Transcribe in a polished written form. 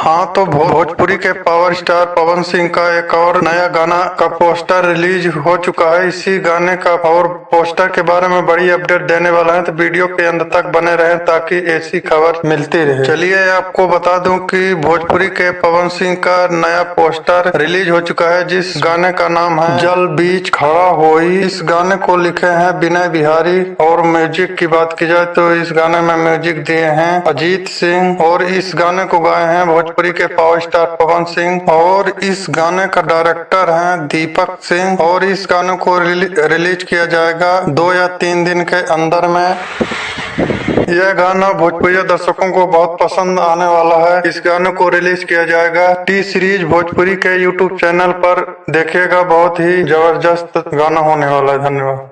हाँ तो भोजपुरी के पावर स्टार पवन सिंह का एक और नया गाना का पोस्टर रिलीज हो चुका है। इसी गाने का और पोस्टर के बारे में बड़ी अपडेट देने वाला है, तो वीडियो के अंत तक बने रहें ताकि ऐसी खबर मिलती रहे। चलिए आपको बता दूं कि भोजपुरी के पवन सिंह का नया पोस्टर रिलीज हो चुका है, जिस गाने का नाम है जल बीच खड़ा होई। इस गाने को लिखे हैं विनय बिहारी और म्यूजिक की बात की जाए तो इस गाने में म्यूजिक दिए हैं अजीत सिंह और इस गाने को गाए हैं भोजपुरी के पावर स्टार पवन सिंह और इस गाने का डायरेक्टर हैं दीपक सिंह और इस गाने को रिलीज किया जाएगा 2 या 3 दिन के अंदर में। यह गाना भोजपुरी दर्शकों को बहुत पसंद आने वाला है। इस गाने को रिलीज किया जाएगा टी सीरीज भोजपुरी के यूट्यूब चैनल पर। देखिएगा, बहुत ही जबरदस्त गाना होने वाला है। धन्यवाद।